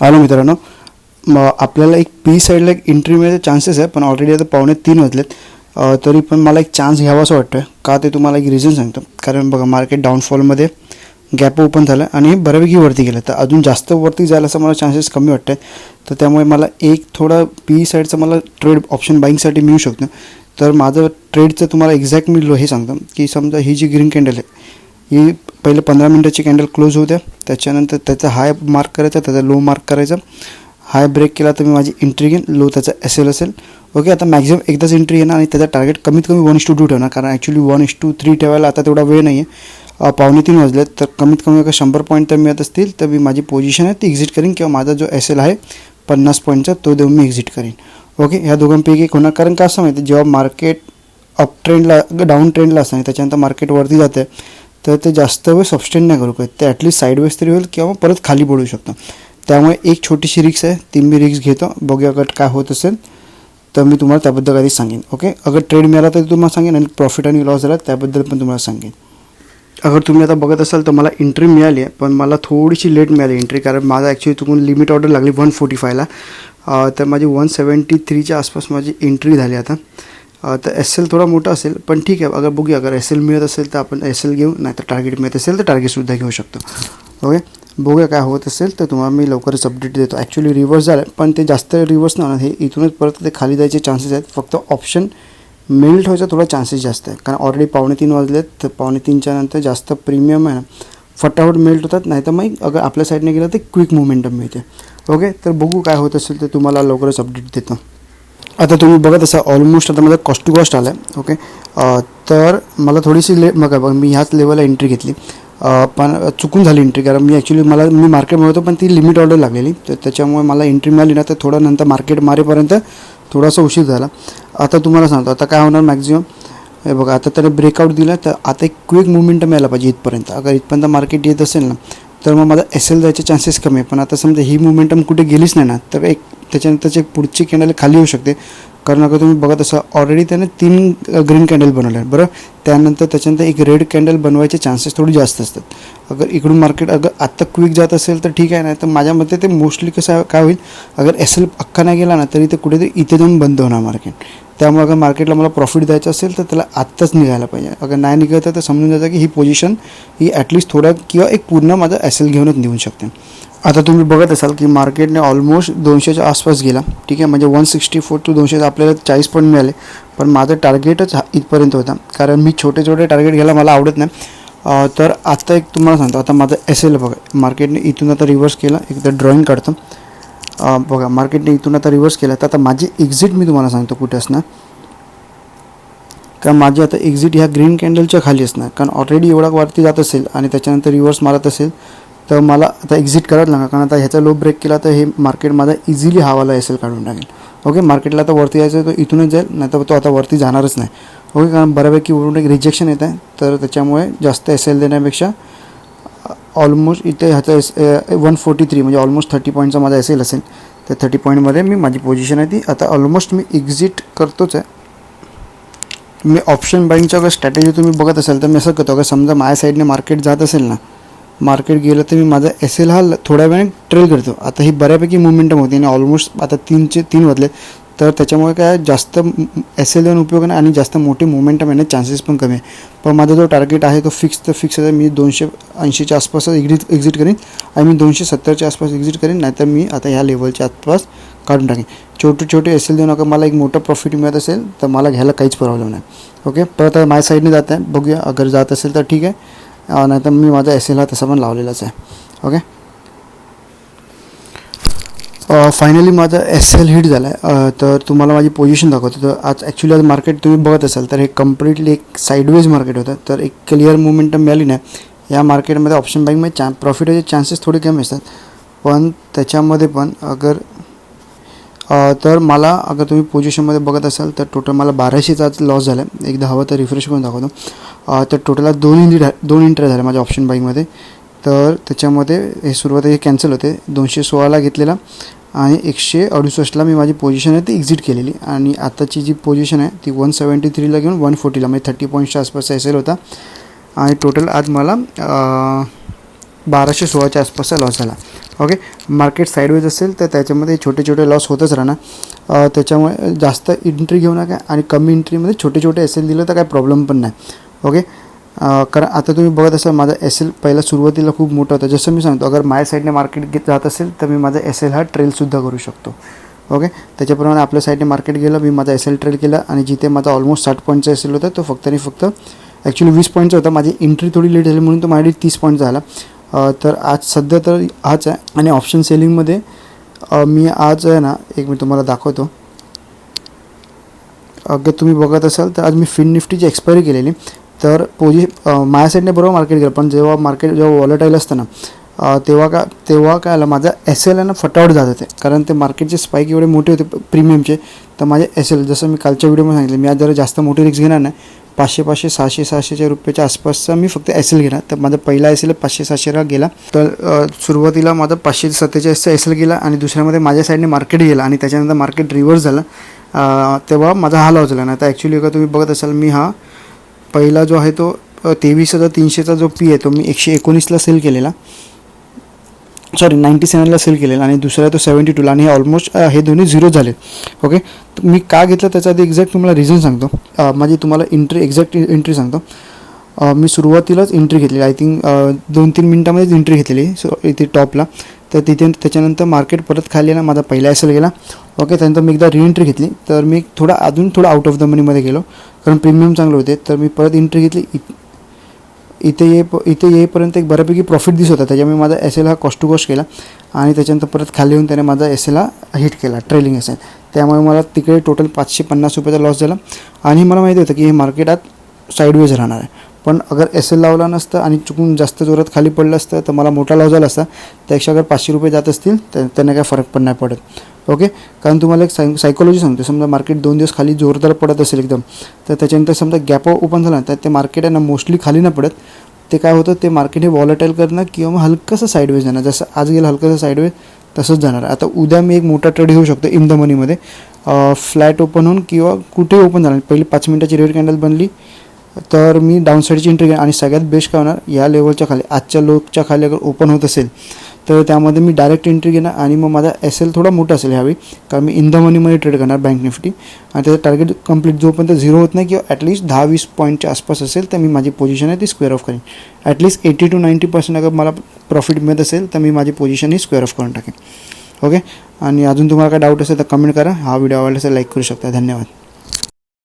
आलो मित्रांनो, मग आपल्याला एक पी साईडला एक एंट्री मिळायचे चान्सेस आहे, पण ऑलरेडी आता 2:45 वाजलेत. तरी पण मला एक चान्स घ्यावा असं वाटतं. का ते तुम्हाला एक रिझन सांगतो. कारण बघा, मार्केट डाऊनफॉलमध्ये गॅप ओपन झालं आणि हे बऱ्यापैकी वरती गेलं, तर अजून जास्त वरती जायला असं मला चान्सेस कमी वाटत आहेत. तर त्यामुळे मला एक थोडा पी साईडचा मला ट्रेड ऑप्शन बाईंगसाठी मिळू शकतो. तर माझं ट्रेडचं तुम्हाला एक्झॅक्ट मी हे सांगतो की समजा ही जी ग्रीन कॅन्डल आहे, ही पहिले 15 मिनटाची कॅन्डल क्लोज होऊ द्या. त्याच्यानंतर त्याचा हाय मार्क करायचा, त्याचा लो मार्क करायचा. हाय ब्रेक केला तर मी माझी एंट्री घेईन, लो त्याचा SL असेल. ओके, आता मॅक्झिमम एकदाच एंट्री येणार आणि त्याचा टार्गेट कमीत कमी 1:2 ठेवणार, कारण ॲक्च्युली 1:3 ठेवायला आता तेवढा वेळ नाही आहे. 2:45 वाजलेत, तर कमीत कमी अगर 100 पॉईंट तर मिळत असतील तर मी माझी पोझिशन आहे ती एक्झिट करीन, किंवा माझा जो SL आहे 50 पॉईंटचा तो देऊन मी एक्झिट करीन. ओके, ह्या दोघांपैकी एक होणार. कारण का असं माहिती आहे, जेव्हा मार्केट अप ट्रेंडला डाऊन ट्रेंडला असतं आणि त्याच्यानंतर मार्केट वरती जाते, तर ते जास्त वेळ सबस्टेन नाही करू शकत. ते ॲटलीस्ट साईडवेज तरी होईल किंवा परत खाली पडू शकतं. त्यामुळे एक छोटीशी रिक्स आहे, ती मी रिक्स घेतो. बघूया अगर काय होत असेल तर मी तुम्हाला त्याबद्दल काही सांगेन. ओके, अगर ट्रेड मिळाला तर तुम्हाला सांगेन, आणि प्रॉफिट आणि लॉस झाला त्याबद्दल पण तुम्हाला सांगेन. अगर तुम्ही आता बघत असाल तर मला एंट्री मिळाली आहे, पण मला थोडीशी लेट मिळाली एंट्री, कारण माझा ॲक्च्युली चुकून लिमिट ऑर्डर लागली 145ला. तर माझी 173च्या आसपास माझी एंट्री झाली आता. तर SL थोडा मोठा असेल, पण ठीक आहे. अगर बघूया, अगर SL मिळत असेल तर आपण SL घेऊ, नाही तर टार्गेट मिळत असेल तर टार्गेटसुद्धा घेऊ शकतो. ओके, बघूया काय होत असेल तर तुम्हाला मी लवकरच अपडेट देतो. ॲक्च्युली रिव्हर्स झालं, पण ते जास्त रिव्हर्स नाही, हे इथूनच परत ते खाली जायचे चान्सेस आहेत. फक्त ऑप्शन मेल्ट व्हायचा थोडा चान्सेस जास्त आहे, कारण ऑलरेडी 2:45 वाजलेत. तर 2:45च्या नंतर जास्त प्रीमियम आहे ना, फटाफट मेल्ट होतात. नाही तर मग अगर आपल्या साईडने गेलं तर क्विक मोमेंटम मिळते. ओके, तर बघू काय होत असेल तर तुम्हाला लवकरच अपडेट देतो. आता तुम्ही बघत असा ऑलमोस्ट आता माझा कॉस्ट टू कॉस्ट आला आहे. ओके, तर मला थोडीशी बघा मी ह्याच लेवलला एंट्री घेतली, पण चुकून झाली एंट्री, कारण मी मार्केट मिळवतो, पण ती लिमिट ऑर्डर लागलेली, तर त्याच्यामुळे मला एंट्री मिळाली ना, तर थोडा नंतर मार्केट मारेपर्यंत थोडासा उशीर झाला. आता तुम्हाला सांगतो आता काय होणार मॅक्झिमम. हे बघा, आता त्याने ब्रेकआउट दिला, तर आता एक क्विक मुवमेंटम यायला पाहिजे इथपर्यंत. अगर इथपर्यंत मार्केट येत असेल ना, तर मग माझा SL जायचे चान्सेस कमी आहे. पण आता समजा ही मुवमेंटम कुठे गेलीच नाही ना, तर एक त्याच्यानंतरची एक पुढची कॅन्डल खाली येऊ शकते. कारण अगर तुम्ही बघत असा ऑलरेडी त्याने 3 ग्रीन कॅन्डल बनवले आहेत, बरं. त्यानंतर त्याच्यानंतर एक रेड कॅन्डल बनवायचे चान्सेस थोडी जास्त असतात. अगर इकडून मार्केट अगर आत्ता क्विक जात असेल तर ठीक आहे, नाही तर माझ्या मते ते मोस्टली कसं काय होईल, अगर SL अख्खा नाही गेला ना, तरी ते कुठेतरी इथे जाऊन बंद होणार मार्केट. त्यामुळे अगर मार्केटला मला प्रॉफिट द्यायचं असेल तर त्याला आत्ताच निघायला पाहिजे. अगर नाही निघत तर समजून जायचं की ही पोझिशन ही ॲटलिस्ट थोडा किंवा एक पूर्ण माझा SL घेऊनच निघू शकते. आता तुम्ही बघत असाल की मार्केटने ऑलमोस्ट 200च्या आसपास गेला. ठीक आहे, म्हणजे 164 to 200 आपल्याला 40 पॉईंट मिळाले, पण माझं टार्गेटच इथपर्यंत होता, कारण मी छोटे टार्गेट घ्यायला मला आवडत नाही. तर आता एक तुम्हाला सांगतो, आता माझं SL बघा, मार्केटने इथून आता रिव्हर्स केला. एकदा ड्रॉईंग काढतो. बघा, मार्केटने इथून आता रिव्हर्स केला, तर आता माझी एक्झिट मी तुम्हाला सांगतो कुठे असणार. कारण माझी आता एक्झिट ह्या ग्रीन कॅन्डलच्या खाली असणार, कारण ऑलरेडी एवढा वरती जात असेल आणि त्याच्यानंतर रिव्हर्स मारत असेल तर मला आता एक्झिट करायला लागणार. कारण आता ह्याचा लो ब्रेक केला तर हे मार्केट माझा इझिली हावाला SL काढून टाकेल. ओके, मार्केटला आता वरती यायचं तो इथूनच जाईल, नाही तर तो आता वरती जाणारच नाही. ओके, कारण बऱ्यापैकी वरून एक रिजेक्शन येत आहे, तर त्याच्यामुळे जास्त SL देण्यापेक्षा ऑलमोस्ट इथे ह्याचा 143 म्हणजे ऑलमोस्ट 30 पॉईंटचा माझा SL असेल, तर 30 पॉईंटमध्ये मी माझी पोझिशन आहे ती आता ऑलमोस्ट मी एक्झिट करतोच आहे. मी ऑप्शन बाईंगच्या अगर स्ट्रॅटेजी तुम्ही बघत असाल तर मी असं करतो, अगर समजा माझ्या साईडने मार्केट जात असेल ना, मार्केट गेलं तर मी माझा SL हा थोड्या वेळाने ट्रेल करतो. आता ही बऱ्यापैकी मुवमेंटम होती आणि ऑलमोस्ट आता 3 वाजले, तर त्याच्यामुळे काय जास्त SL देऊन उपयोग नाही आणि जास्त मोठे मुवमेंटम येण्याचे चान्सेस पण कमी आहे. पण माझा जो टार्गेट आहे तो फिक्स आहे. मी 280च्या आसपास एक्झिट करीन आणि मी 270च्या आसपास एक्झिट करीन, नाहीतर मी आता ह्या लेवलच्या आसपास काढून टाकेन. छोटे SL देऊन अगर मला एक मोठं प्रॉफिट मिळत असेल तर मला घ्यायला काहीच प्रॉब्लेम नाही. ओके, परत माझ्या साईडने जात आहे, बघूया अगर जात असेल तर ठीक आहे, नाही तर मी माझा SL हा तसा पण लावलेलाच आहे. ओके, फायनली माझा SL हिट झाला आहे. तर तुम्हाला माझी पोझिशन दाखवतो. तर आज ॲक्च्युली आज मार्केट तुम्ही बघत असाल तर हे कम्प्लिटली एक साईडवेज मार्केट होतं, तर एक क्लिअर मुवमेंटम मिळाली नाही. या मार्केटमध्ये ऑप्शन बाईंगमध्ये प्रॉफिटचे चान्सेस थोडे कमी असतात, पण त्याच्यामध्ये पण अगर तर मला अगर तुम्ही पोझिशनमध्ये बघत असाल तर टोटल मला 1200चा आज लॉस झाला आहे. एकदा हवं तर रिफ्रेश करून दाखवतो. तर टोटल 2 एंट्री झाल्या माझ्या ऑप्शन बाईंगमध्ये. तर त्याच्यामध्ये हे सुरुवात हे कॅन्सल होते. 216ला घेतलेला आणि 168ला मी माझी पोझिशन आहे ती एक्झिट केलेली, आणि आताची जी पोझिशन आहे ती 173ला घेऊन 140ला म्हणजे 30 पॉईंटच्या आसपास SL होता. आणि टोटल आज मला 1216च्या आसपासचा लॉस झाला. ओके, मार्केट साईडवेज असेल तर त्याच्यामध्ये छोटे छोटे लॉस होतच राहणार. त्याच्यामुळे जास्त एंट्री घेऊ नका आणि कमी एंट्रीमध्ये छोटे छोटे एस एल दिलं तर काही प्रॉब्लेम पण नाही. ओके, कारण आता तुम्ही बघत असाल माझा एस एल पहिला सुरुवातीला खूप मोठा होता. जसं मी सांगतो, अगर माझ्या साईडने मार्केट जात असेल तर मी माझा एस एल हा ट्रेलसुद्धा करू शकतो. ओके, त्याच्याप्रमाणे आपल्या साईडने मार्केट गेलं, मी माझा एस एल ट्रेल केला आणि जिथे माझा ऑलमोस्ट 60 पॉईंटचा एस एल होता तो फक्त आणि फक्त ॲक्च्युली 20 पॉईंटचा होता. माझी एंट्री थोडी लेट झाली म्हणून तो माझ्याकडे 30 पॉईंट झाला. तर आज सध्या तर हाच आहे. आणि ऑप्शन सेलिंगमध्ये मी आज आहे ना, एक मी तुम्हाला दाखवतो. अगर तुम्ही बघत असाल तर आज मी फिन निफ्टीची एक्सपायरी केलेली. तर माझ्या साईडने बरोबर मार्केट गेलं, पण जेव्हा वॉलेटाईल असतं ना तेव्हा काय आलं, माझा एस एल आहे ना फटाफट जात होते. कारण ते मार्केटचे स्पाईक एवढे मोठे होते प्रीमियमचे. तर माझे एस एल, जसं मी कालच्या व्हिडिओमध्ये सांगितलं, मी आज जरा जास्त मोठी रिस्क घेणार नाही. 500 600 रुपयाच्या आसपासचा मी फक्त एस एल घेणार. तर माझा पहिला एस एल 500-600ला गेला. तर सुरुवातीला माझा 547चा एस एल गेला आणि दुसऱ्यामध्ये माझ्या साईडने मार्केट गेला आणि त्याच्यानंतर मार्केट रिव्हर्स झालं. तेव्हा माझा हा लॉस झाला ना. तर ॲक्च्युली अगर तुम्ही बघत असाल, मी हा पहिला जो आहे तो 23,300चा जो पी आहे तो मी 119ला सेल केलेला, 97ला सेल केलेला आणि दुसरा तो 72ला. आणि हे ऑलमोस्ट हे दोन्ही झिरो झाले. ओके, मी का घेतलं त्याचा आधी एक्झॅक्ट तुम्हाला रिझन सांगतो. माझी तुम्हाला एक्झॅक्ट एंट्री सांगतो. मी सुरुवातीलाच एंट्री घेतलेली, आय थिंक 2-3 मिनटामध्येच एंट्री घेतलेली इथे टॉपला. तर त्याच्यानंतर मार्केट परत खाली ना, माझा पहिला एस एल गेला. ओके, त्यानंतर मी एकदा रीएंट्री घेतली. तर मी अजून थोडा आउट ऑफ द मनीमध्ये गेलो, कारण प्रीमियम चांगले होते. तर मी परत एंट्री घेतली. इथे येईपर्यंत एक बऱ्यापैकी प्रॉफिट दिसत होता. त्याच्यामुळे माझा एस एल हा कॉस्ट टू कॉस्ट केला आणि त्याच्यानंतर परत खाली येऊन त्याने माझा एस एल हा हिट केला, ट्रेलिंग एस एल. त्यामुळे मला तिकडे टोटल 550 रुपयाचा लॉस झाला. आणि मला माहिती होतं की हे मार्केट आज साईडवेज राहणार आहे. पण अगर एस एल लावला नसतं आणि चुकून जास्त जोरात खाली पडलं असतं तर मला मोठा लॉस झाला असता. त्यापेक्षा अगर 500 रुपये जात असतील तर त्यांना काय फरक पण नाही पडत. ओके, कारण तुम्हाला एक सायकोलॉजी सांगतो. समजा मार्केट 2 दिवस खाली जोरदार पडत असेल एकदम, तर त्याच्यानंतर समजा गॅप ओपन झाला तर ते मार्केट आहे ना मोस्टली खाली नाही पडत. ते काय होतं, ते मार्केट हे वॉलेटाईल करणं किंवा मग हलकंसं साईडवेज जाणार. जसं आज गेलं हलकंसं साईडवेज तसंच जाणार. आता उद्या मी एक मोठा ट्रेड घेऊ शकतो इन द मनीमध्ये, फ्लॅट ओपन होऊन किंवा कुठेही ओपन झालं. पहिली 5 मिनिटाची रेड कॅन्डल बनली तर मी डाऊन साईडची एंट्री घेणार. आणि सगळ्यात बेस्ट काय होणार, या लेवलच्या खाली आजच्या लोकच्या खाली अगर ओपन होत असेल तर त्यामध्ये मी डायरेक्ट एंट्री घेणार. आणि मग माझा एस एल थोडा मोठा असेल ह्यावेळी, कारण मी इन द मनीमध्ये ट्रेड करणार बँक निफ्टी. आणि त्याचं टार्गेट कंप्लीट जोपर्यंत झिरो होत नाही किंवा ॲटलीस्ट 10-20 पॉईंटच्या आसपास असेल तर मी माझी पोझिशन आहे ती स्क्वेअर ऑफ करेन. ॲटलीस्ट 80 to 90% अगर मला प्रॉफिट मिळत असेल तर मी माझी पोझिशन ही स्क्वेअर ऑफ करून टाकेन. ओके, आणि अजून तुम्हाला काय डाऊट असेल तर कमेंट करा. हा व्हिडिओ आवडला असेल लाईक करू शकता. धन्यवाद.